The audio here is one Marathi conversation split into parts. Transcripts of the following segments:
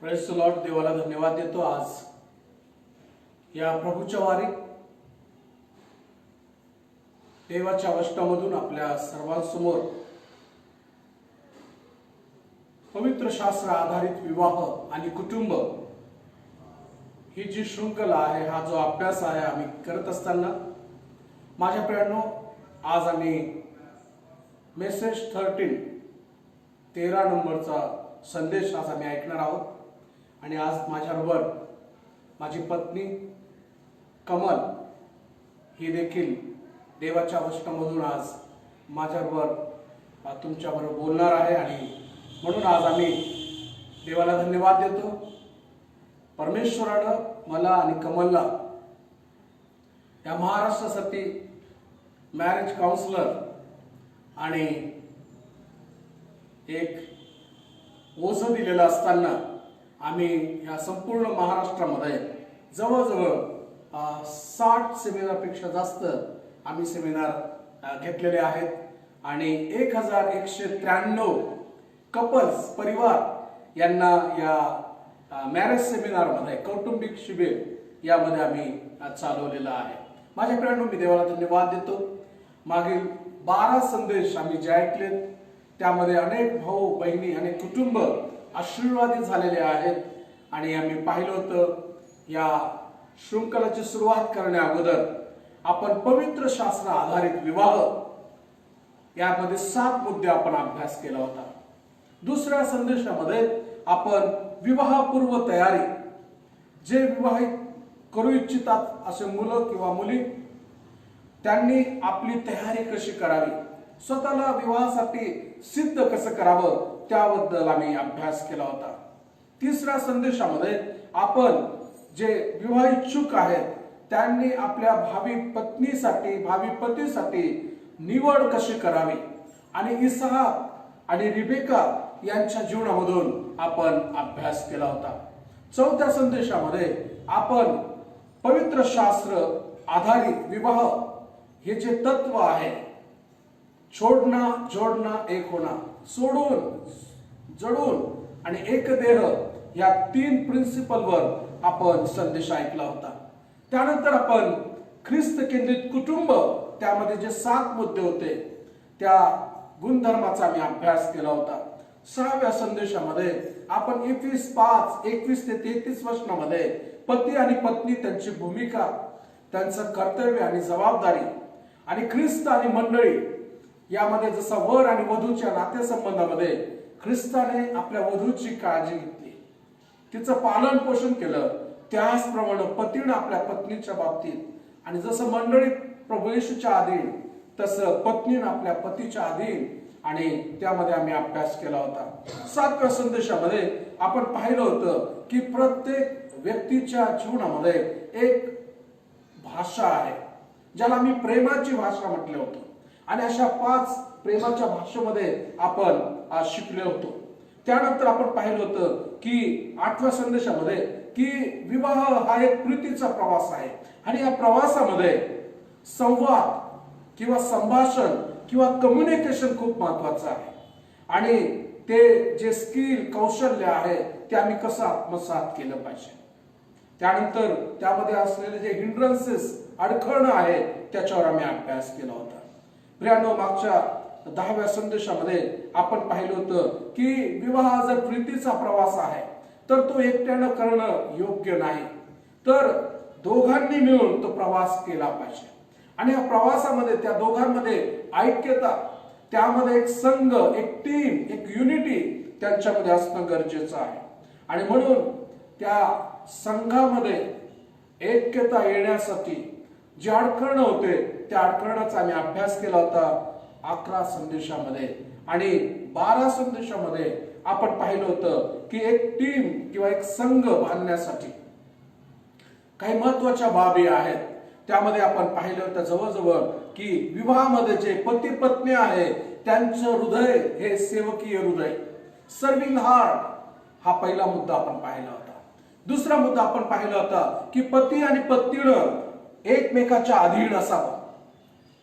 Praise the Lord. देवाला धन्यवाद देतो. आज या प्रभूच्या वारी देवाच्या वचनामधून आपल्या सर्वांसमोर पवित्र शास्त्र आधारित विवाह आणि कुटुंब ही जी शृंखला आहे, हा जो अभ्यास आहे आम्ही करत असताना, माझ्या प्रियांनो, आज आम्ही मेसेज 13 नंबरचा संदेश आज आम्ही ऐकणार आहोत. आणि आज माझ्याबरोबर माझी पत्नी कमल ही देखील देवाच्या वचनामधून आज माझ्याबरोबर तुमच्याबरोबर बोलणार आहे. आणि म्हणून आज आम्ही देवाला धन्यवाद देतो. परमेश्वरानं मला आणि कमलला या महाराष्ट्रासाठी मॅरेज काउन्सिलर आणि एक ओझं दिलेलं असताना आम्ही या संपूर्ण महाराष्ट्रामध्ये जवळजवळ 60 सेमिनारपेक्षा जास्त आम्ही सेमिनार घेतलेले आहेत. आणि 1193 कपल्स परिवार यांना या मॅरेज सेमिनारमध्ये कौटुंबिक शिबिर यामध्ये आम्ही चालवलेलं आहे. माझ्या प्रियांनो, मी देवाला धन्यवाद देतो. मागील 12 संदेश आम्ही जे ऐकलेत त्यामध्ये अनेक भाऊ बहिणी अनेक कुटुंब आशीर्वादित झालेले आहेत. आणि आम्ही पाहिलं होतं, या शृंखलाची सुरुवात करण्या अगोदर आपण पवित्र शास्त्र आधारित विवाह यामध्ये 7 मुद्दे आपण अभ्यास केला होता. दुसऱ्या संदेशामध्ये आपण विवाहपूर्व तयारी, जे विवाहित करू इच्छितात असे मुलं किंवा मुली, त्यांनी आपली तयारी कशी करावी, स्वतःला विवाहासाठी सिद्ध कसं करावं, त्याबद्दल आम्ही अभ्यास केला होता. तिसऱ्या संदेशामध्ये आपण जे विवाह इच्छुक आहेत त्यांनी आपल्या भावी पत्नीसाठी, भावी पतीसाठी निवड कशी करावी, आणि इसहाक आणि रिबेका यांच्या जीवनामधून आपण अभ्यास केला होता. चौथ्या संदेशामध्ये आपण पवित्र शास्त्र आधारित विवाह हे जे तत्व आहे, छोडना जोडना एक होना, सोडून जडून आणि एक देह, या 3 प्रिन्सिपलवर आपण संदेश ऐकला होता. त्यानंतर आपण ख्रिस्त केंद्रित कुटुंब, त्यामध्ये जे 7 मुद्दे होते त्या गुणधर्माचा आम्ही अभ्यास केला होता. 6व्या संदेशामध्ये आपण Ephesians 5:21-33 वचनामध्ये पती आणि पत्नी, त्यांची भूमिका, त्यांचं कर्तव्य आणि जबाबदारी, आणि ख्रिस्त आणि मंडळी यामध्ये जसा वर आणि वधूच्या नातेसंबंधामध्ये ख्रिस्ताने आपल्या वधूची काळजी घेतली, तिचं पालन पोषण केलं, त्याचप्रमाणे पतीने आपल्या पत्नीच्या बाबतीत, आणि जसं मंडळी प्रभू येशूच्या अधीन तसं पत्नीने आपल्या पतीच्या अधीन, आणि त्यामध्ये आम्ही अभ्यास केला होता. 7व्या संदेशामध्ये आपण पाहिलं होतं की प्रत्येक व्यक्तीच्या जीवनामध्ये एक भाषा आहे, ज्याला आम्ही प्रेमाची भाषा म्हटले होतो. आणि अशा 5 प्रेमाच्या भाषेमध्ये आपण शिकले होतो. त्यानंतर आपण पाहिलं होतं की 8व्या संदेशामध्ये की विवाह हा एक प्रीतीचा प्रवास आहे, आणि या प्रवासामध्ये संवाद किंवा संभाषण किंवा कम्युनिकेशन खूप महत्वाचं आहे. आणि ते जे स्किल, कौशल्य आहे ते आम्ही कसं आत्मसात केलं पाहिजे. त्यानंतर त्यामध्ये असलेले जे हिंड्रन्सेस, अडखळणं आहे, त्याच्यावर आम्ही अभ्यास केला होता. प्रियांनो, मागच्या 10व्या संदेशामध्ये आपण पाहिलं होतं की विवाह जर प्रीतीचा प्रवास आहे तर तो एकट्यानं करणं योग्य नाही, तर दोघांनी मिळून तो प्रवास केला पाहिजे. आणि या प्रवासामध्ये त्या दोघांमध्ये ऐक्यता, त्यामध्ये एक संघ, एक टीम, एक युनिटी त्यांच्यामध्ये असणं गरजेचं आहे. आणि म्हणून त्या संघामध्ये ऐक्यता येण्यासाठी जे अडखळणं होते त्या अडखळणाचा आम्ही अभ्यास केला होता 11 संदेशामध्ये. आणि 12 संदेशामध्ये आपण पाहिलं होतं की एक टीम किंवा एक संघ बांधण्यासाठी काही महत्वाच्या बाबी आहेत. त्यामध्ये आपण पाहिलं होतं जवळजवळ की विवाहामध्ये जे पती पत्नी आहे त्यांचं हृदय हे सेवकीय हृदय, सर्विंग हार्ट, हा पहिला मुद्दा आपण पाहिला होता. दुसरा मुद्दा आपण पाहिला होता की पती आणि पत्नीनं एकमेकाच्या अधीन असावं.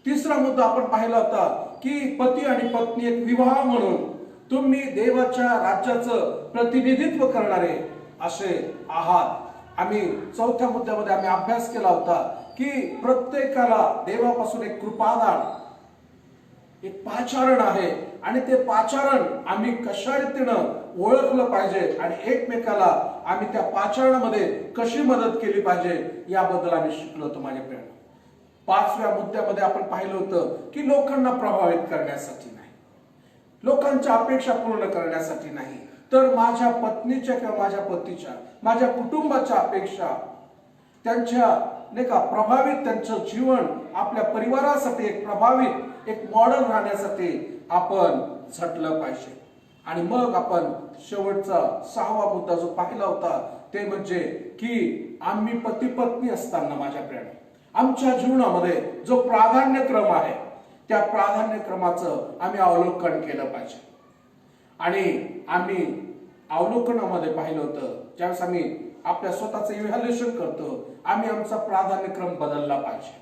तिसरा मुद्दा आपण पाहिला होता की पती आणि पत्नी एक विवाह म्हणून तुम्ही देवाच्या राज्याचं प्रतिनिधित्व करणारे असे आहात. आम्ही चौथ्या मुद्द्यामध्ये आम्ही अभ्यास केला होता की प्रत्येकाला देवापासून एक कृपादान, एक पाचारण आहे आणि ते पाचारण आम्ही कशा रीतीनं ओळखलं पाहिजे आणि एकमेकाला आम्ही त्या पाचारणामध्ये कशी मदत केली पाहिजे याबद्दल आम्ही शिकलो होतो माझ्या प्रियांनो. पाचव्या मुद्द्यामध्ये आपण पाहिलं होतं की लोकांना प्रभावित करण्यासाठी नाही, लोकांच्या अपेक्षा पूर्ण करण्यासाठी नाही, तर माझ्या पत्नीच्या किंवा माझ्या पतीच्या, माझ्या कुटुंबाच्या अपेक्षा, त्यांच्या नाही का प्रभावित, त्यांचं जीवन आपल्या परिवारासाठी एक प्रभावित, एक मॉडेल राहण्यासाठी आपण झटलं पाहिजे. आणि मग आपण शेवटचा सहावा मुद्दा जो पाहिला होता ते म्हणजे की आम्ही पती पत्नी असताना माझ्या प्रियांनो आमच्या जीवनामध्ये जो प्राधान्यक्रम आहे त्या प्राधान्यक्रमाचं आम्ही अवलोकन केलं पाहिजे. आणि आम्ही अवलोकनामध्ये पाहिलं होतं ज्यावेळेस आम्ही आपल्या स्वतःचं इव्हॅल्युएशन करतो, आम्ही आमचा प्राधान्यक्रम बदलला पाहिजे.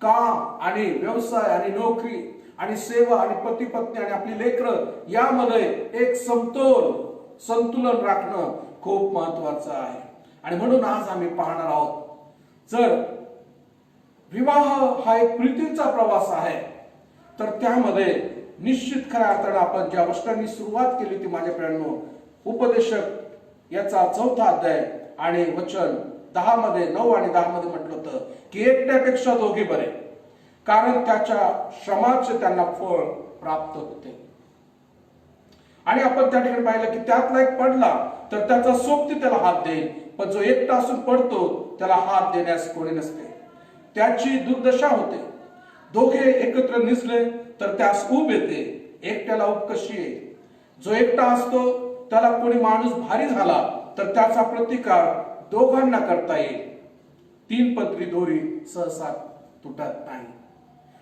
काम आणि व्यवसाय आणि नोकरी आणि सेवा आणि पती पत्नी आणि आपली लेकरं यामध्ये एक संतुलन राखणं खूप महत्वाचं आहे. आणि म्हणून आज आम्ही पाहणार आहोत, जर विवाह हा एक प्रीतीचा प्रवास आहे तर त्यामध्ये निश्चित खऱ्या अर्थानं आपण ज्या गोष्टींनी सुरुवात केली होती माझ्या प्रियांनो, उपदेशक याचा 4था अध्याय आणि वचन 9 आणि 10 मध्ये म्हटलं होतं की एकट्यापेक्षा दोघे बरे, कारण त्याच्या श्रमाचे त्यांना फळ प्राप्त होते. आणि आपण त्या ठिकाणी पाहिलं की त्यातला एक पडला तर त्याचा सोबती त्याला हात देईल, पण जो एकटा असून पडतो त्याला हात देण्यास कोणी नसते, त्याची दुर्दशा होते. दोघे एकत्र निसले तर त्यास ऊब येते, एकट्याला ऊब कशी येईल? जो एकटा असतो त्याला कोणी माणूस भारी झाला तर त्याचा प्रतिकार दोघांना करता येईल. 3 पत्री दोरी सहसा तुटत नाही.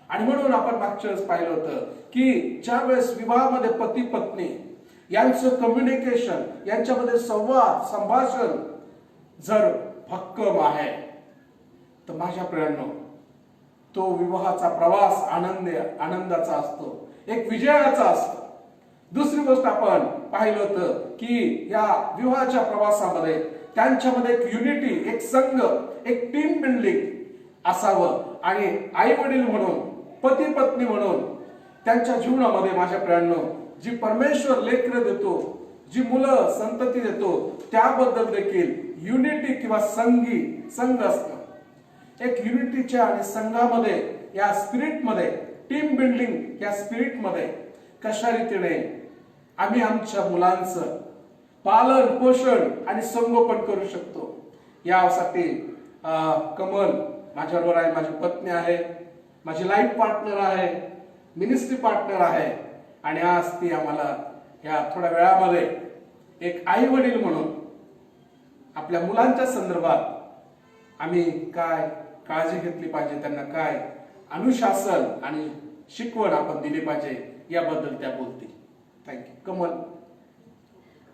आणि म्हणून आपण मागच्या वेळेस पाहिलं होतं की ज्या वेळेस विवाहामध्ये पती पत्नी यांचं कम्युनिकेशन, यांच्यामध्ये संवाद संभाषण जर भक्कम आहे तर माझ्या प्रियांनो तो विवाहाचा प्रवास आनंदाचा असतो, एक विजयाचा असतो. दुसरी गोष्ट आपण पाहिलं होतं की या विवाहाच्या प्रवासामध्ये त्यांच्यामध्ये एक युनिटी, एक संघ, एक टीम बिल्डिंग असावं. आणि आई वडील म्हणून, पती पत्नी म्हणून त्यांच्या जीवनामध्ये माझ्या प्रियांनो जी परमेश्वर लेकरं देतो, जी मुलं संतती देतो, त्याबद्दल देखील युनिटी किंवा संघ असणं, एक युनिटीच्या आणि संघामध्ये या स्पिरिटमध्ये, टीम बिल्डिंग या स्पिरिटमध्ये कशा रीतीने आम्ही आमच्या मुलांचं पालन पोषण आणि संगोपन करू शकतो यासाठी कमल माझ्याबरोबर आहे, माझी पत्नी आहे, माझी लाईफ पार्टनर आहे, मिनिस्ट्री पार्टनर आहे. आणि आज ती आम्हाला या थोड्या वेळामध्ये एक आई वडील म्हणून आपल्या मुलांच्या संदर्भात आम्ही काय काळजी घेतली पाहिजे, त्यांना काय अनुशासन आणि शिकवण आपण दिली पाहिजे याबद्दल त्या बोलतील. Thank you. Kamal.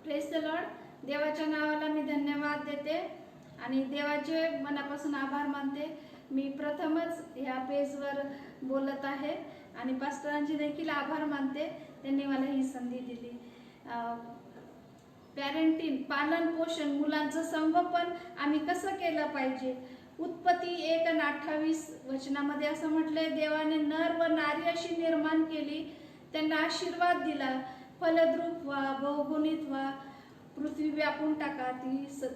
Praise the Lord. देवाच्या नावाला मी धन्यवाद देते आणि देवाचे मनापासून आभार मानते. मी प्रथमच ह्या पेजवर बोलत आहे आणि पास्टरांचे देखील आभार मानते, त्यांनी मला ही संधी दिली. पॅरेंटिंग, पालन पोषण, मुलांचं संगोपन आम्ही कसं केलं पाहिजे. उत्पत्ती 1:28 वचनामध्ये असं म्हटलंय, देवाने नर व नारी अशी निर्माण केली, त्यांना आशीर्वाद दिला, फलद्रूप व्हा, बहुगुणित व्हा, पृथ्वी व्यापून टाका,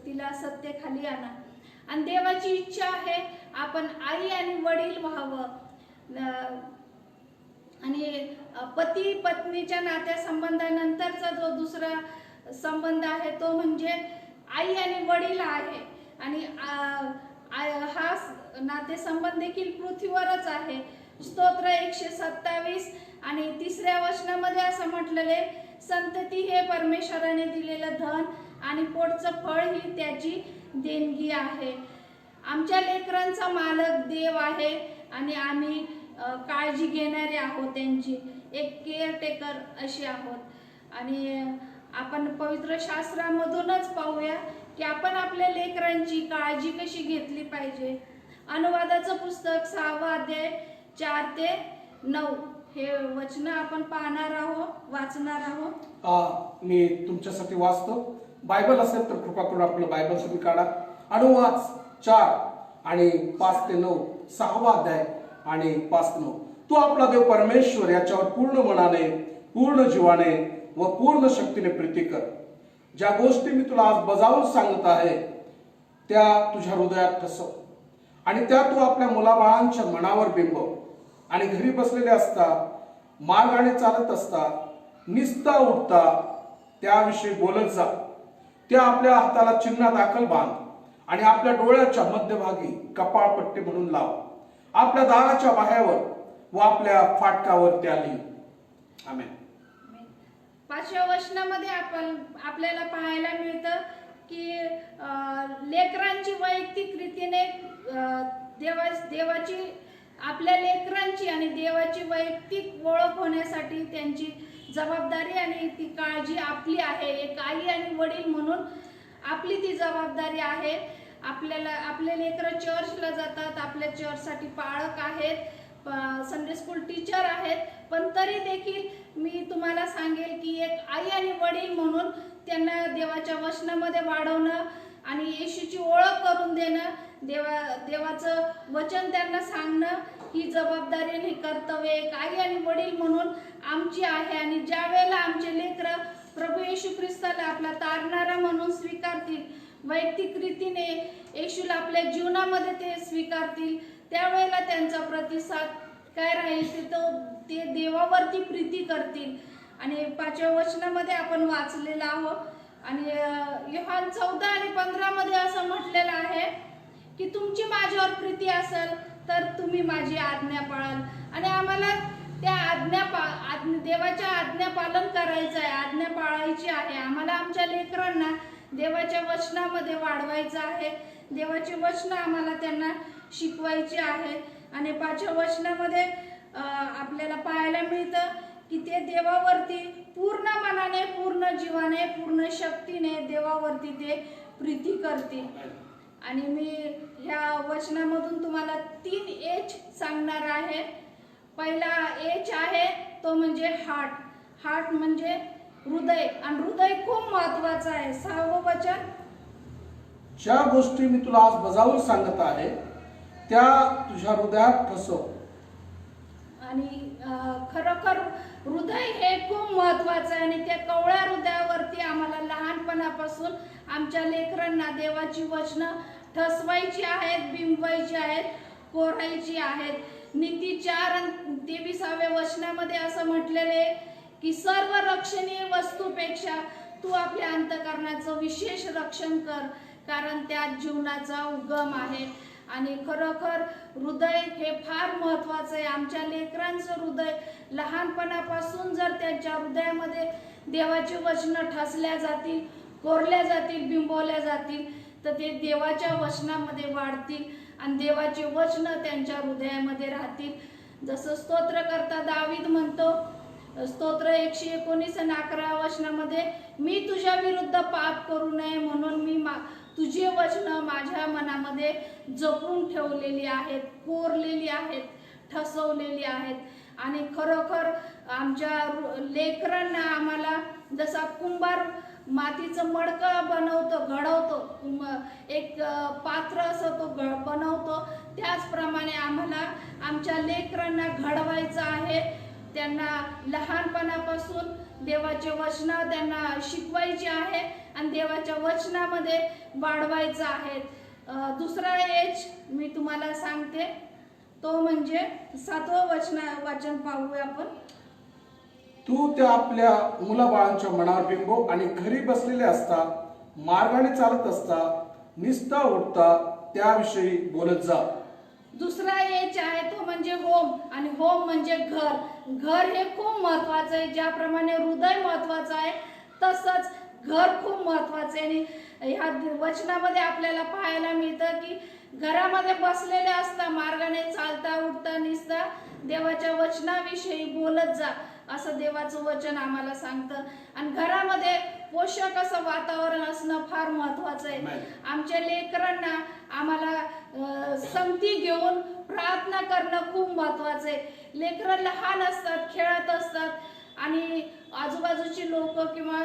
तिला सत्य खाली आणा. आणि देवाची इच्छा आहे आपण आई आणि वडील व्हावं. आणि पती पत्नीच्या नात्यासंबंधानंतरचा जो दुसरा संबंध आहे तो म्हणजे आई आणि वडील आहे. आणि हा नातेसंबंध देखील पृथ्वीवरच आहे. स्तोत्र 127 आणि 3ऱ्या वचनामध्ये असं म्हटलेले, संतती हे परमेश्वराने दिलेलं धन आणि पोटचं फळ ही त्याची देणगी आहे. आमच्या लेकरांचा मालक देव आहे आणि आम्ही काळजी घेणारे आहोत, त्यांची एक केअरटेकर अशी आहोत. आणि आपण पवित्र शास्त्रामधूनच पाहूया की आपण आपल्या लेकरांची काळजी कशी घेतली पाहिजे. अनुवादाचं पुस्तक 6वा अध्याय 4 ते 9 हे वचन आपण पाहणार आहोत, वाचणार आहोत. मी तुमच्यासाठी वाचतो. बायबल असेल तर कृपा करून आपलं बायबल तुम्ही काढा. अनुवाद 4 आणि 5 ते 9, 6वा अध्याय आणि 5 ते 9. तू आपला देव परमेश्वर याच्यावर पूर्ण मनाने, पूर्ण जीवाने व पूर्ण शक्तीने प्रीती कर. ज्या गोष्टी मी तुला आज बजावून सांगत आहे त्या तुझ्या हृदयात ठसव आणि त्या तू आपल्या मुलाबाळांच्या मनावर बिंबव. आणि घरी बसलेले असता, मार्गाने चालत असता, निसता उठता त्याविषयी बोलत जा. त्या आपल्या हाताला चिन्ह दाखल बांध आणि आपल्या डोळ्याच्या मध्यभागी कपाळपट्टी म्हणून लाव. आपल्या दाराच्या बाह्यावर व आपल्या फाटकावर त्या लिही. आमेन. 5व्या वचनामध्ये आपल्याला पाहायला मिळतं की लेकरांची वैयक्तिक रीतीने देवाची आपल्या लेकरांची आणि देवाची वैयक्तिक ओळख होण्यासाठी त्यांची जबाबदारी आणि ती काळजी आपली आहे. एक आई आणि वडील म्हणून आपली ती जबाबदारी आहे. आपले लेकरं चर्चला जातात, आपल्या चर्चसाठी पाळक आहेत, संडे स्कूल टीचर आहेत, पण तरी देखील मी तुम्हाला सांगेल की एक आई आणि वडील म्हणून त्यांना देवाच्या वचनामध्ये वाढवणं आणि येशूची ओळख करून देणं, देवाचं वचन त्यांना सांगणं ही जबाबदारी आणि कर्तव्य एक आई आणि वडील म्हणून आमची आहे. आणि ज्या वेळेला आमचे लेकरं प्रभू येशू ख्रिस्ताला आपला तारणारा म्हणून स्वीकारतील, वैयक्तिक रीतीने येशूला आपल्या जीवनामध्ये ते स्वीकारतील, त्यावेळेला त्यांचा प्रतिसाद काय राहील ते देवावरती प्रीती करतील. आणि 5व्या वचनामध्ये आपण वाचलेलं आहोत आणि योहान 14 आणि 15 मध्ये असं म्हटलेलं आहे की तुमची माझ्यावर प्रीती असेल तर तुम्ही माझी आज्ञा पाळाल. आणि आम्हाला त्या देवाच्या आज्ञा पालन करायचं आहे, आज्ञा पाळायची आहे. आम्हाला आमच्या लेकरांना देवाच्या वचनामध्ये वाढवायचं आहे, देवाचे वचन आम्हाला त्यांना शिकवायचे आहे. आणि 5व्या वचनामध्ये आपल्याला पाहायला मिळतं की ते देवावरती पूर्ण मनाने, पूर्ण जीवाने, पूर्ण शक्तीने देवावरती ते प्रीती करतील. आणि मी ह्या वचनामधून तुम्हाला 3 एच सांगणार आहे. पहिला एच आहे तो म्हणजे हार्ट म्हणजे हृदय, आणि हृदय खूप महत्वाचं आहे. 6वं वचन, ज्या गोष्टी मी तुला आज बजावून सांगत आहे त्या तुझ्या हृदयात ठसव. आणि खरोखर हृदय हे खूप महत्वाचं आहे. आणि त्या कवळ्या हृदयावरती आम्हाला लहानपणापासून आमच्या लेकरांना देवाची वचनं ठसवायची आहेत, बिंबवायची आहेत, कोरायची आहेत. नीती 4 आणि 23व्या वचनामध्ये असं म्हटलेले की सर्व रक्षणीय वस्तूपेक्षा तू आपल्या अंतःकरणाचं विशेष रक्षण कर, कारण त्यात जीवनाचा उगम आहे. आणि खरोखर हृदय हे फार महत्वाचं आहे. आमच्या लेकरांचं हृदय लहानपणापासून जर त्यांच्या हृदयामध्ये देवाची वचनं ठसल्या जातील, कोरल्या जातील, बिंबवल्या जातील तर ते देवाच्या वचनामध्ये वाढतील आणि देवाचे वचनं त्यांच्या हृदयामध्ये राहतील. जसं स्तोत्रकर्ता दावीद म्हणतो, स्तोत्र 119 आणि 11 वचनामध्ये, मी तुझ्या विरुद्ध पाप करू नये म्हणून मी तुझे वचन माझ्या मनामध्ये जपून ठेवलेली आहेत, कोरलेली आहेत, ठसवलेली आहेत. आणि खरोखर आमच्या लेकरांना आम्हाला जसा कुंभार मातीचं मडकं बनवतो, घडवतो, एक पात्र असं तो बनवतो, त्याचप्रमाणे आम्हाला आमच्या लेकरांना घडवायचं आहे. त्यांना लहानपणापासून देवाचे वचन त्यांना शिकवायचे आहे आणि देवाच्या वचनामध्ये वाढवायचं आहे. दुसरा एच मी तुम्हाला सांगते तो म्हणजे 7वं वचन पाहूया आपण. तू त्या आपल्या मुलाबाळांच्या मनावर बिंबव आणि घरी बसलेले असता, मार्गाने चालत असता, निसता उठता त्याविषयी बोलत जा. दुसरा एच आहे तो म्हणजे होम, आणि होम म्हणजे घर. घर हे खूप महत्वाचं आहे. ज्याप्रमाणे हृदय महत्वाचं आहे तसंच घर खूप महत्वाचं आहे. आणि ह्या वचनामध्ये आपल्याला पाहायला मिळतं की घरामध्ये बसलेले असता, मार्गाने चालता, उठता, निसता देवाच्या वचनाविषयी बोलत जा, असं देवाचं वचन आम्हाला सांगतं. आणि घरामध्ये पोषक असं वातावरण असणं फार महत्वाचं आहे. आमच्या लेकरांना आम्हाला संगती घेऊन प्रार्थना करणं खूप महत्वाचं आहे. लेकरं लहान असतात, खेळत असतात, आणि आजूबाजूची लोक किंवा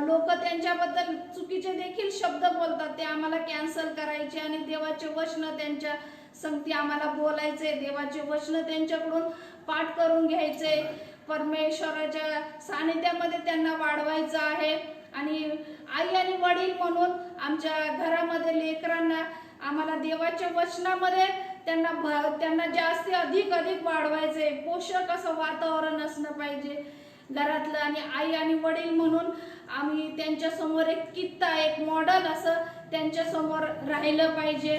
लोक त्यांच्याबद्दल चुकीचे देखील शब्द बोलतात, ते आम्हाला कॅन्सल करायचे आणि देवाचे वचन त्यांच्या संगती आम्हाला बोलायचे, देवाचे वचन त्यांच्याकडून पाठ करून घ्यायचे, परमेश्वराच्या सानिध्यामध्ये त्यांना वाढवायचं आहे. आणि आई आणि वडील म्हणून आमच्या घरामध्ये लेकरांना आम्हाला देवाच्या वचनामध्ये त्यांना जास्ती अधिक वाढवायचे, पोषक असं वातावरण असणं पाहिजे घरातलं. आणि आई आणि वडील म्हणून आम्ही त्यांच्या समोर एक कित्ता, एक मॉडेल असं त्यांच्या समोर राहिलं पाहिजे.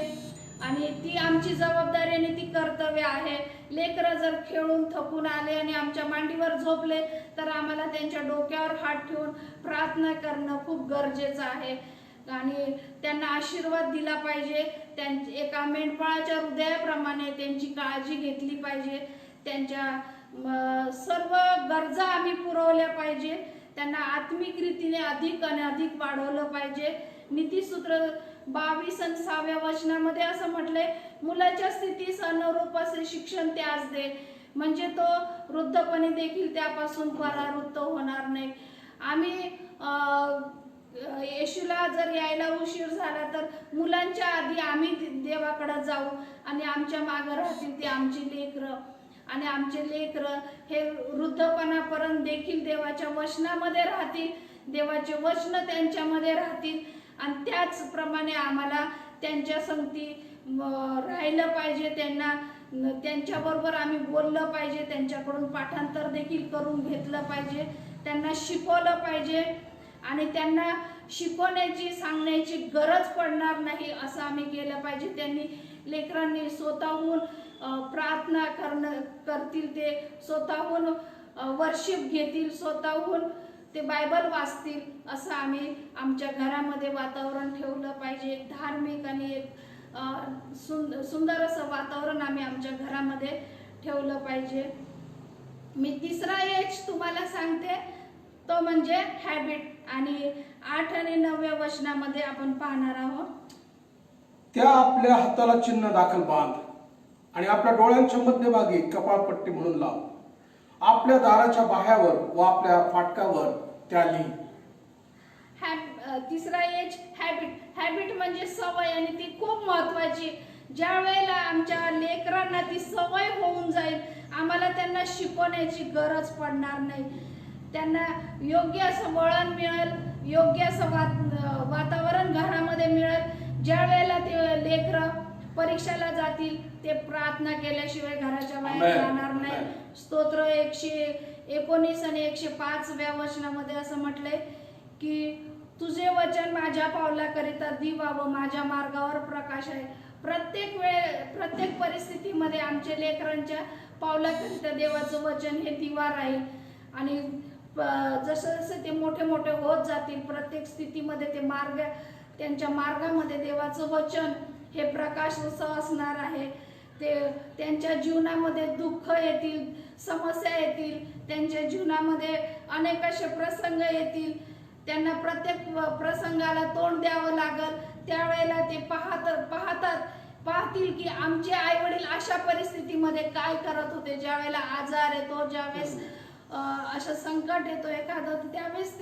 आणि ती आमची जबाबदारी आणि ती कर्तव्य आहे. लेकरं जर खेळून थकून आले आणि आमच्या मांडीवर झोपले तर आम्हाला त्यांच्या डोक्यावर हात ठेवून प्रार्थना करणं खूप गरजेचं आहे आणि त्यांना आशीर्वाद दिला पाहिजे. एका मेंढपाळाच्या हृदयाप्रमाणे त्यांची काळजी घेतली पाहिजे. त्यांच्या सर्व गरजा आम्ही पुरवल्या पाहिजे. त्यांना आत्मिक रीतीने अधिक आणि अधिक वाढवलं पाहिजे. नीतिसूत्र 22 आणि 6व्या वचनामध्ये असं म्हटलंय, मुलाच्या स्थितीस अनुरूप असे शिक्षण त्यास दे, म्हणजे तो वृद्धपणे देखील त्यापासून परावृत्त होणार नाही. आम्ही येशूला जर यायला उशीर झाला तर मुलांच्या आधी आम्ही देवाकडे जाऊ आणि आमच्या मागे राहतील ते आमची लेकरं. आणि आमचे लेकरं हे वृद्धपणापर्यंत देखील देवाच्या वचनामध्ये राहतील, देवाचे वचन त्यांच्यामध्ये राहतील. आणि त्याचप्रमाणे आम्हाला त्यांच्या संगती राहिलं पाहिजे. त्यांच्याबरोबर आम्ही बोललं पाहिजे, त्यांच्याकडून पाठांतर देखील करून घेतलं पाहिजे, त्यांना शिकवलं पाहिजे. आणि त्यांना शिकवण्याची सांगण्याची गरज पडणार नाही असं आम्ही केलं पाहिजे. लेकरांनी स्वतःहून प्रार्थना करतील, ते स्वतःहून वर्शिप घेतील, स्वतःहून ते बायबल वाचतील, असं आम्ही आमच्या घरामध्ये वातावरण ठेवलं पाहिजे. एक धार्मिक आणि एक सुंदर असं वातावरण आम्ही आमच्या घरामध्ये ठेवलं पाहिजे. मी तिसरा एच तुम्हाला सांगते, तो म्हणजे हॅबिट. आणि 8 आणि 9व्या वचनामध्ये आपण पाहणार आहोत, त्या आपल्या हाताला चिन्ह दाखल बांध आणि आपल्या डोळ्यांच्या मध्यभागी कपाळपट्टी म्हणून लाव. आपल्या दाराच्या बाह्यावर व आपल्या फाटकावर त्या लिही. तिसरा एच हॅबिट. हॅबिट म्हणजे सवय आणि ती खूप महत्वाची. ज्या वेळेला आमच्या लेकरांना ती सवय होऊन जाईल, आम्हाला त्यांना शिकवण्याची गरज पडणार नाही. त्यांना योग्य असं वळण मिळेल, योग्य असं वातावरण घरामध्ये मिळेल. ज्या वेळेला ते लेकरं परीक्षेला जातील, ते प्रार्थना केल्याशिवाय घराच्या बाहेर जाणार नाही. स्तोत्र 119 आणि 105व्या वचनामध्ये असं म्हटलंय की तुझे वचन माझ्या पावलाकरिता दिवा व माझ्या मार्गावर प्रकाश आहे. प्रत्येक परिस्थितीमध्ये आमच्या लेकरांच्या पावलाकरिता देवाचं वचन हे दिवा राहील. आणि जसं जसं ते मोठे मोठे होत जातील, प्रत्येक स्थितीमध्ये त्यांच्या मार्गामध्ये देवाचं वचन हे प्रकाश असणार आहे. ते त्यांच्या जीवनामध्ये दुःख येतील, समस्या येतील, त्यांच्या जीवनामध्ये अनेक असे प्रसंग येतील, त्यांना प्रत्येक प्रसंगाला तोंड द्यावं लागल. त्यावेळेला ते पाहतील की आमचे आई वडील अशा परिस्थितीमध्ये काय करत होते. ज्या वेळेला आजार येतो, ज्यावेळेस असं संकट येतो एखादं, त्यावेळेस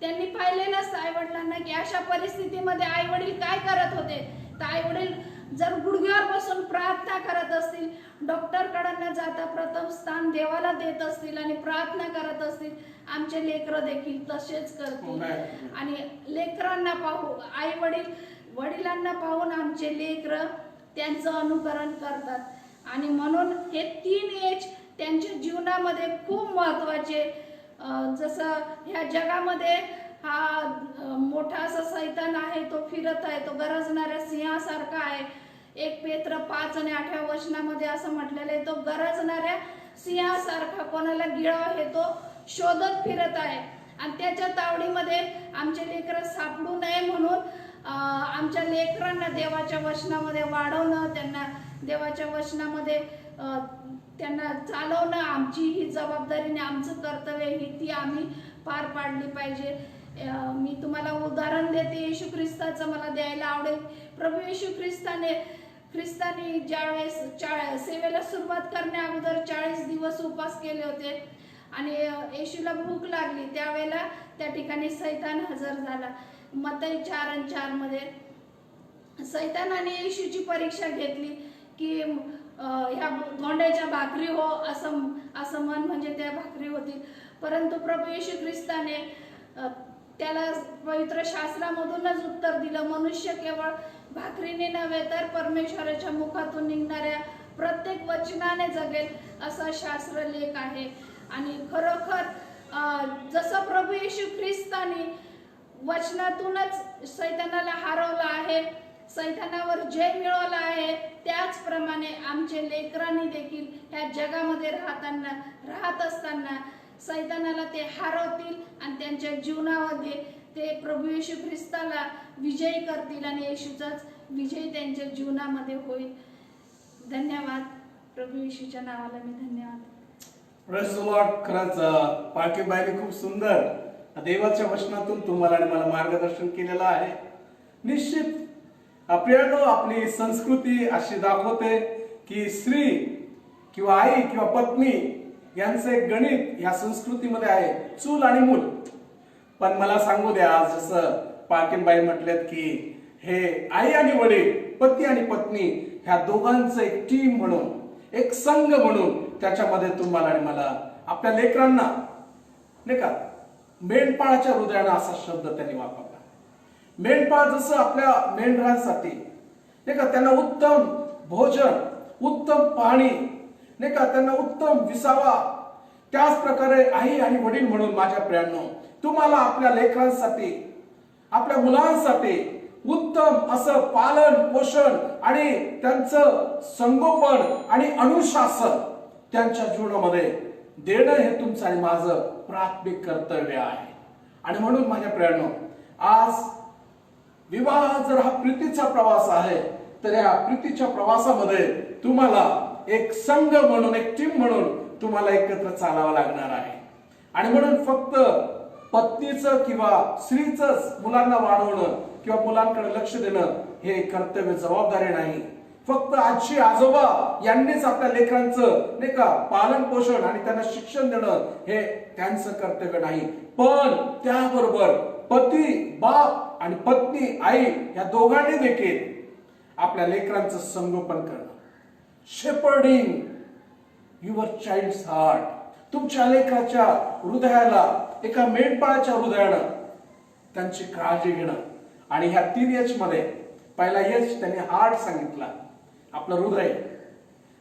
त्यांनी पाहिलेलंच आई वडिलांना की अशा परिस्थितीमध्ये आई वडील काय करत होते. तर आई वडील जर गुडघ्यावर बसून प्रार्थना करत असतील, डॉक्टरकडे न जाता प्रथम स्थान देवाला देत असतील आणि प्रार्थना करत असतील, आमचे लेकरं देखील तसेच करतील. आणि लेकरांना वडिलांना पाहून आमचे लेकरं त्यांचं अनुकरण करतात. आणि म्हणून हे 3 एच त्यांच्या जीवनामध्ये खूप महत्वाचे. जसं ह्या जगामध्ये हा मोठा असा सैतान आहे, तो फिरत आहे, तो गरजणाऱ्या सिंहासारखा आहे. 1 पेत्र 5 आणि 8व्या वचनामध्ये असं म्हटलेलं आहे, तो गरजणाऱ्या सिंहासारखा कोणाला गिळावं हे तो शोधत फिरत आहे. आणि त्याच्या तावडीमध्ये आमचे लेकरं सापडू नये म्हणून आमच्या लेकरांना देवाच्या वचनामध्ये वाढवणं, त्यांना देवाच्या वचनामध्ये त्यांना चालवणं आमची ही जबाबदारी आणि आमचं कर्तव्य ही ती आम्ही पार पाडली पाहिजे. मी तुम्हाला उदाहरण देते, येशू ख्रिस्ताचं मला द्यायला आवडेल. प्रभू येशू ख्रिस्ताने ज्यावेळेस सेवेला सुरुवात करण्या अगोदर 40 दिवस उपवास केले होते. आणि येशूला भूक लागली, त्यावेळेला त्या ठिकाणी सैतान हजर झाला. मत्तई 4:4 मध्ये सैतानाने येशूची परीक्षा घेतली की ह्या धोंड्याच्या भाकरी हो असं मन, म्हणजे त्या भाकरी होतील. परंतु प्रभू येशू ख्रिस्ताने त्याला पवित्र शास्त्रामधूनच उत्तर दिलं, मनुष्य केवळ भाकरीने नव्हे तर परमेश्वराच्या मुखातून निघणाऱ्या प्रत्येक वचनाने जगेल, असा शास्त्रलेख आहे. आणि खरोखर जसं प्रभू येशू ख्रिस्ताने वचनातूनच सैतानाला हरवलं आहे, सैतानावर जय मिळवलं आहे, त्याचप्रमाणे आमचे लेकरांनी देखील ह्या जगामध्ये राहत असताना सैतानाला ते हरवतील आणि त्यांच्या जीवनामध्ये ते प्रभू येशू ख्रिस्ताला विजयी करतील आणि येशूचाच विजय त्यांच्या जीवनामध्ये होईल. धन्यवाद. प्रभू येशूच्या नावाला मी धन्यवाद. Praise the Lord. खरंच पालखीबाईने खूप सुंदर देवाच्या वचनातून तुम्हाला आणि मला मार्गदर्शन केलेलं आहे. निश्चित प्रियानो, आपली संस्कृती अशी दाखवते की स्त्री किंवा आई किंवा पत्नी यांचं एक गणित या संस्कृतीमध्ये आहे, चूल आणि मूल. पण मला सांगू द्या, आज जसं पालखीबाई म्हटलेत की हे आई आणि वडील, पती आणि पत्नी ह्या दोघांचं एक टीम म्हणून, एक संघ म्हणून त्याच्यामध्ये तुम्हाला आणि मला, आपल्या लेकरांना नाही का, मेंढपाळाच्या हृदयानं असा शब्द त्यांनी वापरला. मेंढपाळ जसं आपल्या मेंढरांसाठी नाही का, त्यांना उत्तम भोजन, उत्तम पाणी नाही का, त्यांना उत्तम विसावा, त्याच प्रकारे आई आणि वडील म्हणून माझ्या प्रियांनो, तुम्हाला आपल्या लेकरांसाठी, आपल्या मुलांसाठी उत्तम असं पालन पोषण आणि त्यांचं संगोपन आणि अनुशासन त्यांच्या जीवनामध्ये देणं हे तुमचं आणि माझं प्राथमिक कर्तव्य आहे. आणि म्हणून माझ्या प्रियांनो, आज विवाह जर हा प्रीतीचा प्रवास आहे, तर या प्रीतीच्या प्रवासामध्ये तुम्हाला एक संघ म्हणून, एक टीम म्हणून तुम्हाला एकत्र चालावं लागणार आहे. आणि म्हणून फक्त पत्नीचं किंवा स्त्रीचंच मुलांना वाढवणं किंवा मुलांकडे लक्ष देणं हे कर्तव्य, जबाबदारी नाही. फक्त आजी आजोबा यांनीच आपल्या लेकरांचं नाही का पालन पोषण आणि त्यांना शिक्षण देणं हे त्यांचं कर्तव्य नाही. पण त्याबरोबर पती बाप आणि पत्नी आई या दोघांनी देखील आपल्या लेकरांचं संगोपन करणं, शेपर्डिंग युअर चाइल्ड्स हार्ट, तुमच्या लेकराच्या हृदयाला एका मेंढपाळाच्या हृदयानं त्यांची काळजी घेणं. आणि ह्या 3 H मध्ये पहिला H त्यांनी हार्ट सांगितला, आपलं हृदय,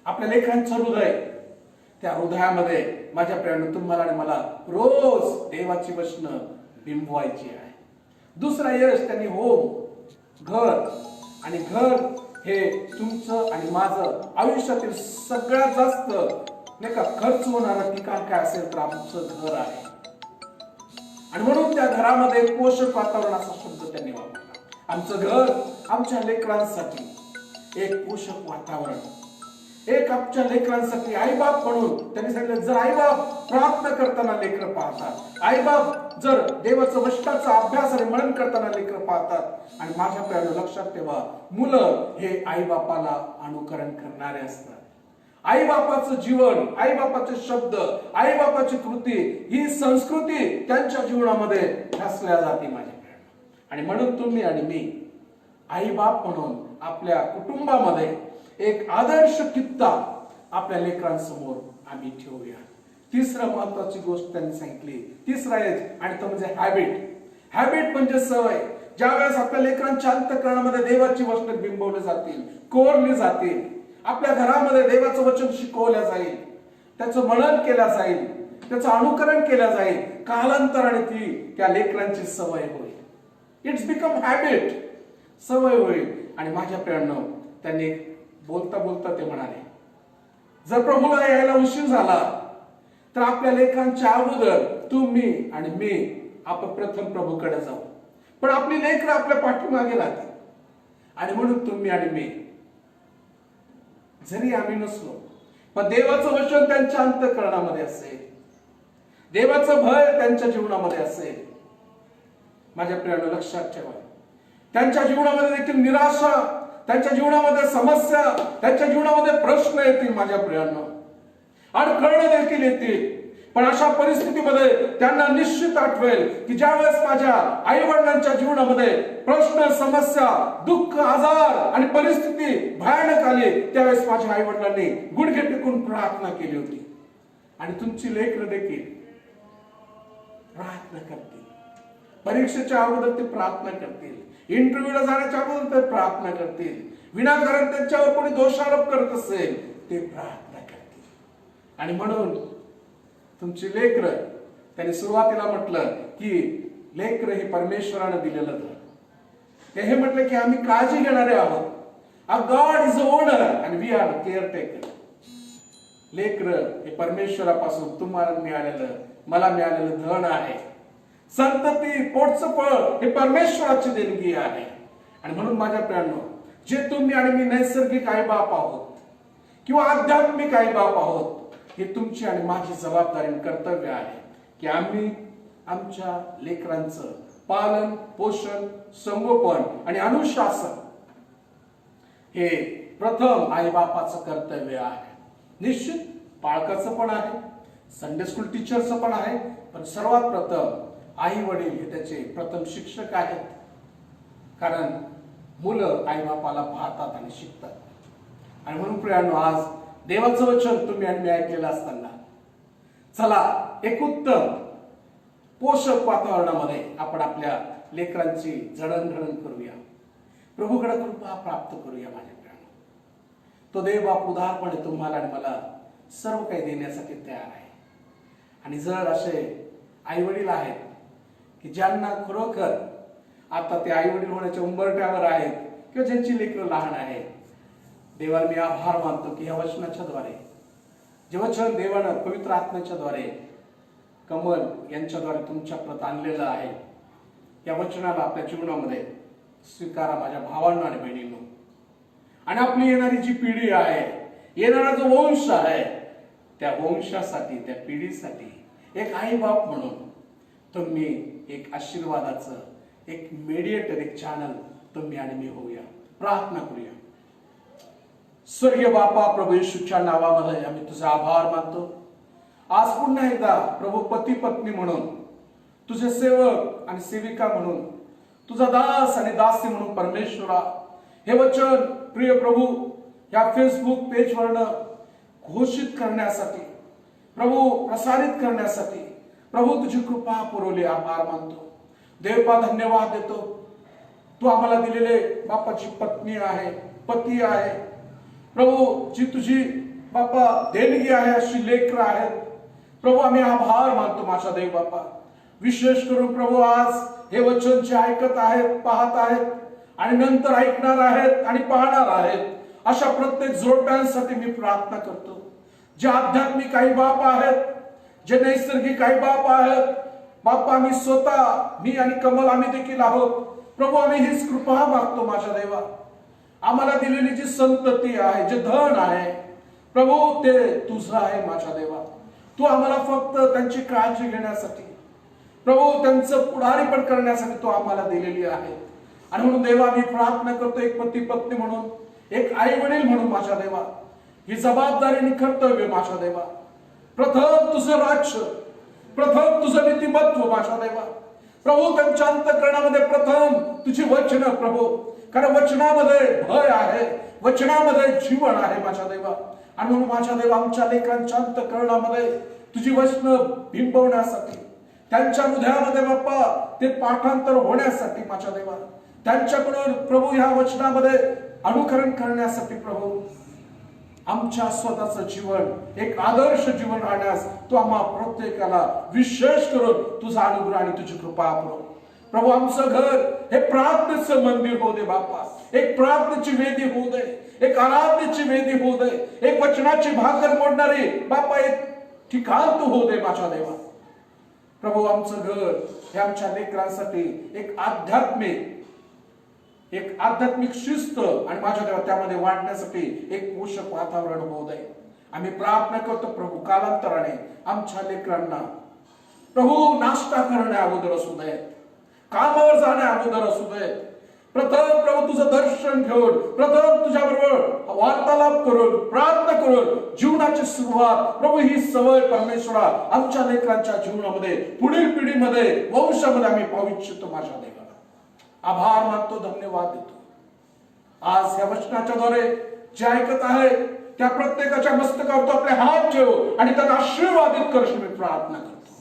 आपल्या लेकरांचं हृदय. त्या हृदयामध्ये माझ्या प्रियांनो, तुम्हाला आणि मला रोज देवाची वचनं बिंबवायची आहे. दुसरा यश त्यांनी होम, घर. आणि घर हे तुमचं आणि माझं आयुष्यातील सगळ्यात जास्त नाही का खर्च होणारं ठिकाण काय असेल तर आमचं घर आहे. आणि म्हणून त्या घरामध्ये पोषक वातावरण असा शब्द त्यांनी वापरला. आमचं घर आमच्या लेकरांसाठी एक पोषक वातावरण, एक आमच्या लेकरांसाठी आईबाप म्हणून त्यांनी सांगितलं, जर आईबाप प्रार्थना करताना लेकरं पाहतात, आईबाप जर देवाचं वचनाचा अभ्यास आणि मनन करताना लेकरं पाहतात. आणि माझ्या प्रियांनो, लक्षात ठेवा, मुलं हे आईबापाला अनुकरण करणारे असतात. आईबापाचं जीवन, आईबापाचे शब्द, आईबापाची कृती, ही संस्कृती त्यांच्या जीवनामध्ये ठसल्या जाते माझ्या प्रियांनो. आणि म्हणून तुम्ही आणि मी आईबाप म्हणून आपल्या कुटुंबामध्ये एक आदर्श कित्ता आपल्या लेकरांसमोर आम्ही ठेवूया. तिसरं महत्वाची गोष्ट त्यांनी सांगितली, तिसरा एज, आणि तो म्हणजे हॅबिट. हॅबिट म्हणजे सवय. ज्यावेळेस आपल्या लेकरांच्या अंतःकरणामध्ये देवाची वचनं बिंबवली जातील, कोरली जातील, आपल्या घरामध्ये देवाचं वचन शिकवलं जाईल, त्याचं मनन केलं जाईल, त्याचं अनुकरण केलं जाईल, कालांतराने ती त्या लेकरांची सवय होईल. इट्स बिकम हॅबिट, सवय होईल. आणि माझ्या प्रियांनो, त्यांनी बोलता बोलता ते म्हणाले, जर प्रभूला यायला उशीर झाला तर आपल्या लेकरांच्या अगोदर तुम्ही आणि मी आपण प्रथम प्रभूकडे जाऊ. पण आपली लेकरं आपल्या पाठीमागे राहतील. आणि म्हणून तुम्ही आणि मी, जरी आम्ही नसलो, पण देवाचं वचन त्यांच्या अंतःकरणामध्ये असेल, देवाचं भय त्यांच्या जीवनामध्ये असेल. माझ्या प्रियांनो, लक्षात ठेवा, त्यांच्या जीवनामध्ये देखील निराशा, त्यांच्या जीवनामध्ये समस्या, त्यांच्या जीवनामध्ये प्रश्न येतील माझ्या प्रियांनो, अडखळणं देखील येतील. पण अशा परिस्थितीमध्ये त्यांना निश्चित आठवेल की ज्यावेळेस माझ्या आई वडिलांच्या जीवनामध्ये प्रश्न, समस्या, दुःख, आजार आणि परिस्थिती भयानक आली, त्यावेळेस माझ्या आई वडिलांनी गुडघे टेकून प्रार्थना केली होती. आणि तुमची लेकरं देखील प्रार्थना करतील. परीक्षेच्या अगोदर ते प्रार्थना करतील, इंटरव्ह्यूला जाण्याच्या अगोदर ते प्रार्थना करतील, विनाकारण त्यांच्यावर कोणी दोषारोप करत असेल ते प्रार्थना करतील. आणि म्हणून तुमची लेकरं, त्यांनी सुरुवातीला म्हटलं की लेकरं हे परमेश्वरानं दिलेलं धन. ते हे म्हटलं की आम्ही काळजी घेणारे आहोत. A God is the owner and we are the caretaker. लेकरं हे परमेश्वरापासून तुम्हाला मिळालेलं, मला मिळालेलं धन आहे. संतती, पोटचं फळ हे परमेश्वराची देणगी आहे. आणि म्हणून माझ्या प्रियांनो, जे तुम्ही आणि मी नैसर्गिक आई बाप आहोत किंवा आध्यात्मिक आई बाप आहोत, हे तुमची आणि माझी जबाबदारी आणि कर्तव्य आहे की आम्ही आमच्या लेकरांचं पालन, पोषण, संगोपन आणि अनुशासन हे प्रथम आई बापाचं कर्तव्य आहे. निश्चित पालकाचं पण आहे, संडे स्कूल टीचरचं पण आहे, पण सर्वात प्रथम आई वडील हे त्याचे प्रथम शिक्षक आहेत. कारण मुलं आई बापाला पाहतात आणि शिकतात. आणि म्हणून प्रियांनो, आज देवाचं वचन तुम्ही आणि मी ऐकलेलं असताना चला एक उत्तम पोषक वातावरणामध्ये आपण आपल्या लेकरांची जडणघडण करूया, प्रभूकडे कृपा प्राप्त करूया. माझ्या प्रियांनो, तो देव बाप उदारपणे तुम्हाला आणि मला सर्व काही देण्यासाठी तयार आहे. आणि जर असे आई वडील आहेत की ज्यांना खरोखर आता ते आई वडील होण्याच्या उंबरठ्यावर आहेत किंवा ज्यांची लेकरं लहान आहेत, देवाला मी आभार मानतो की या वचनाच्या द्वारे, जे वचन देवानं पवित्र आत्म्याच्या द्वारे कमल यांच्याद्वारे तुमच्यापर्यंत आणलेलं आहे, या वचनाला आपल्या जीवनामध्ये स्वीकारा माझ्या भावांनो आणि बहिणींनो. आणि आपली येणारी जी पिढी आहे, येणारा जो वंश आहे, त्या वंशासाठी, त्या पिढीसाठी एक आई बाप म्हणून तुम्ही एक आशीर्वादाचं, एक मीडिएटर, एक चॅनल तुम्ही आणि मी होऊया. प्रार्थना करूया. स्वर्गीय बापा, प्रभू येशूच्या नावामध्ये आम्ही तुझा आभार मानतो. आज पुन्हा एकदा प्रभू पती पत्नी म्हणून, तुझे सेवक आणि सेविका म्हणून, तुझा दास आणि दासी म्हणून परमेश्वरा, हे वचन प्रिय प्रभू या फेसबुक पेजवरनं घोषित करण्यासाठी, प्रभू प्रसारित करण्यासाठी प्रभू तुझी कृपा पुरवली. आभार मानतो. देवपा धन्यवाद देतो. तू आम्हाला दिलेले बापाची पत्नी आहे, पती आहे. प्रभू जी तुझी बापा देणगी आहे अशी लेकरं आहेत. प्रभू आम्ही आभार मानतो माझा देव बापा. विशेष करून प्रभू आज हे वचन जे ऐकत आहेत, पाहत आहेत आणि नंतर ऐकणार आहेत आणि पाहणार आहेत, अशा प्रत्येक जोडप्यांसाठी मी प्रार्थना करतो. जे आध्यात्मिक आई बाप आहेत, जे नैसर्गिक आई बाप आहेत, बापा आम्ही स्वतः, मी आणि कमल आम्ही देखील आहोत. प्रभू आम्ही हीच कृपा मागतो माझ्या देवा. आम्हाला दिलेली जी संतती आहे, जे धन आहे, प्रभू ते तुझं आहे माझ्या देवा. तू आम्हाला फक्त त्यांची काळजी घेण्यासाठी, प्रभू त्यांचं पुढारीपण करण्यासाठी तू आम्हाला दिलेली आहे. आणि म्हणून देवा मी प्रार्थना करतो, एक पती पत्नी म्हणून, एक आई वडील म्हणून माझ्या देवा, ही जबाबदारी आणि कर्तव्य माझ्या देवा. प्रथम तुझं राज्य, प्रथम तुझं नीतिमत्व माझ्या देवा. प्रभू त्यांच्या अंतःकरणामध्ये प्रथम तुझी वचन प्रभू, कारण वचनामध्ये भय आहे, वचनामध्ये जीवन आहे माझ्या देवा. आणि म्हणून माझ्या देवा आमच्या लेकरांच्या अंतःकरणामध्ये तुझी वचन बिंबवण्यासाठी, त्यांच्या हृदयामध्ये बाप्पा ते पाठांतर होण्यासाठी माझ्या देवा, त्यांच्याकडून प्रभू ह्या वचनामध्ये अनुकरण करण्यासाठी प्रभू आमच्या स्वतःचं जीवन एक आदर्श जीवन राहण्यास तू आम्हा प्रत्येकाला विशेष करून तुझा अनुग्रह आणि तुझी कृपा करो. प्रभू आमचं घर हे प्रार्थनेचं मंदिर होऊ दे बाप्पा, एक प्रार्थनेची वेदी होऊ दे, एक आराधनेची वेदी होऊ दे, एक वचनाची भाकर मोडणारी बाप्पा एक ठिकाण तू होऊ दे माझ्या देवा. प्रभू आमचं घर हे आमच्या लेकरांसाठी एक आध्यात्मिक शिस्त आणि माझ्या देवा त्यामध्ये वाढण्यासाठी एक पोषक वातावरण होऊ दे. आम्ही प्रार्थना करतो प्रभू, कालांतराने आमच्या लेकरांना प्रभू नाश्ता करण्या अगोदर असू दे, कामावर जाण्या अगोदर असू दे, प्रथम प्रभू तुझं दर्शन घेऊन, प्रथम तुझ्या बरोबर वार्तालाप करून, प्रार्थना करून जीवनाची सुरुवात प्रभू ही सवय परमेश्वरा आमच्या लेकरांच्या जीवनामध्ये, पुढील पिढीमध्ये, वंशामध्ये आम्ही पाहू इच्छितो. माझ्या देवा आभार मानतो, धन्यवाद देतो. आज या वचनाच्या द्वारे जे ऐकत आहे त्या प्रत्येकाच्या मस्तकावर तो आपले हात ठेव आणि त्यांना आशीर्वादित कर अशी मी प्रार्थना करतो.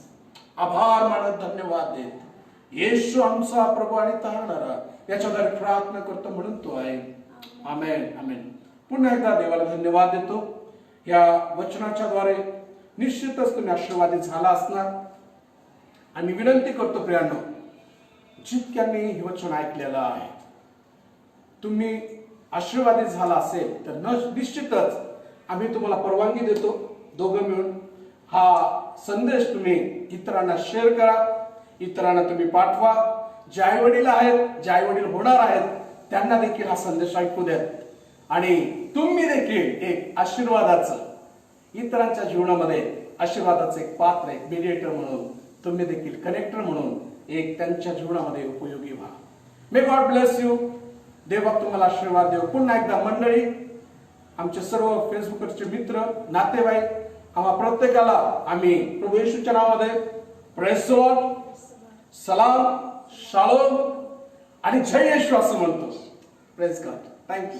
आभार मानत, धन्यवाद देत येशू आमचा प्रभू आणि तारणारा याच्याद्वारे प्रार्थना करतो म्हणून तो आहे. आमेन आमेन. पुन्हा एकदा देवाला धन्यवाद देतो. या वचनाच्या द्वारे निश्चितच तुम्ही आशीर्वादित झाला असणार आणि विनंती करतो प्रियांनो, जितक्यांनी हे वचन ऐकलेलं आहे तुम्ही आशीर्वादित झाला असेल तर निश्चितच आम्ही तुम्हाला परवानगी देतो, दोघं मिळून हा संदेश तुम्ही इतरांना शेअर करा, इतरांना तुम्ही पाठवा. जे आई वडील आहेत, जे आई वडील होणार आहेत त्यांना देखील हा संदेश ऐकू द्या आणि तुम्ही देखील एक आशीर्वादाचं, इतरांच्या जीवनामध्ये आशीर्वादाचं एक पात्र, एक मीडिएटर म्हणून तुम्ही देखील कनेक्टर म्हणून एक त्यांच्या जीवनामध्ये उपयोगी व्हा. May God bless you. देव तुम्हाला आशीर्वाद देव. पुन्हा एकदा मंडळी, आमचे सर्व फेसबुकवरचे मित्र, नातेवाईक, आम्हा प्रत्येकाला आम्ही प्रभू येशूच्या नावामध्ये प्रेज द लॉर्ड, सलाम, शालोम आणि जय येशू असं म्हणतो. Praise God. थँक्यू.